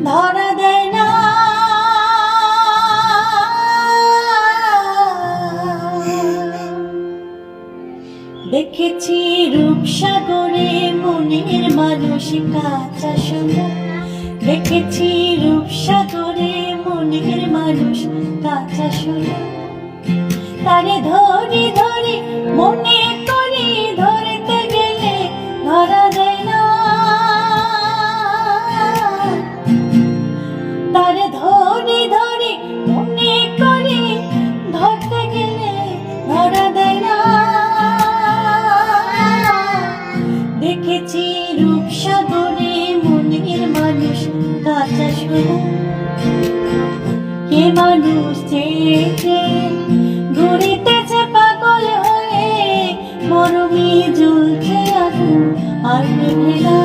ধরা দেয় না। দেখেছি রূপসাগরে মনের মানুষ কাঁচা সোনা, দেখেছি রূপসাগরে মনের মানুষ কাঁচা সোনা। তারে ধরি ধরি মনে করি, ধরতে গেলে ধরা দেয় না। তারে ধরি ধরি মনে করি, ধরতে গেলে ধরা দেয় না। দেখেছি রূপসাগরে মনের মানুষ কাঁচা সোনা। কে মানুষ চেয়েছে ঘুরিতেছে পাগল হয়ে, মরমে জ্বলছে আগুন আর নিভে না।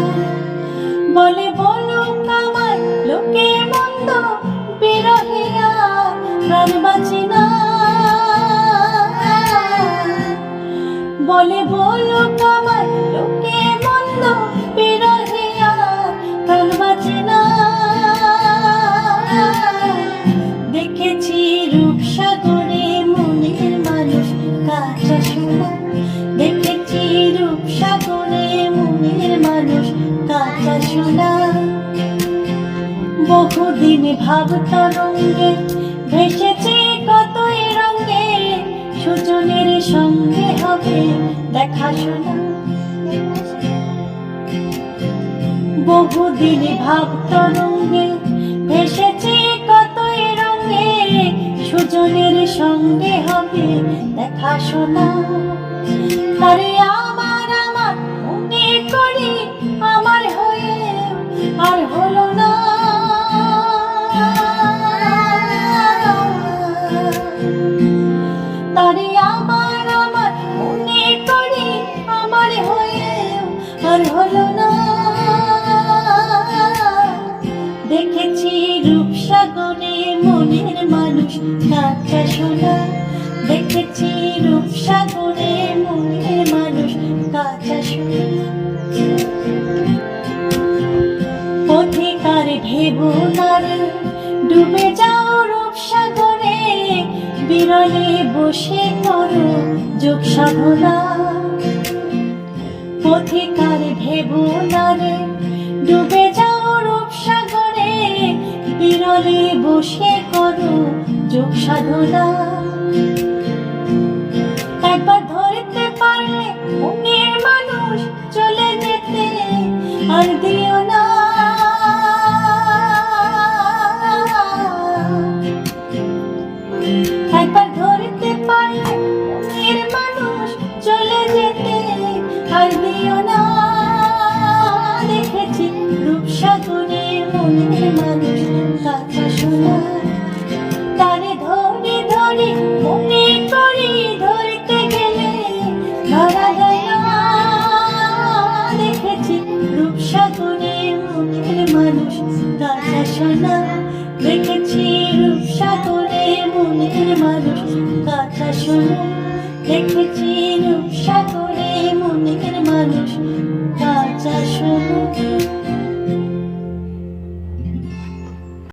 বলে বলুক আমার লোকে মন্দ, বিরহে আর প্রাণ বাঁচে না। বলে বলুক আমার লোকে মন্দ, বিরহে আর প্রাণ বাঁচে না। দেখেছি রূপসাগরে মনের মানুষ কাঁচা সোনা, দেখেছি রূপসাগরে মনের মানুষ কাঁচা সোনা। বহুদিন ভাব তরঙ্গে ভেসেছে কতই রঙে, সুজনের সঙ্গে হবে দেখা শোনা। বহুদিন ভাব তরঙ্গে ভেসেছে কতই রঙে, সুজনের সঙ্গে হবে দেখা শোনা। তারে আমার আমার মনে করি, আমার হয়ে আর হলো না। তারে আমার আমার মনে করি, আমার হয়ে আর হলো না। দেখেছি রূপসাগরে মনের মানুষ কাঁচা সোনা, দেখেছি রূপসাগরে মনের মানুষ কাঁচা সোনা। পথিকার ভেবো নারে ডুবে যাও রূপসাগরে, বিরলে বসে করো যোগ সাধনা। পথিকার ভেবো নারে ডুবে যাও রূপসাগরে, বিরলে বসে করো যোগ সাধনা। একবার ধরতে পারলে মনের মানুষ চলে যেতে আর দিও না। একবার ধরতে পারলে মনের মানুষ চলে যেতে আর দিও না। দেখেছি রূপসাগরে মনের মানুষ কাঁচা সোনা। তারে ধরি ধরি মনে করি, ধরতে গেলে ধরা দেয় না। দেখেছি রূপসাগরে মনের মানুষ কাঁচা সোনা, দেখেছি রূপসাগরে মনের মানুষ কাঁচা সোনা, দেখেছি রূপসাগরে।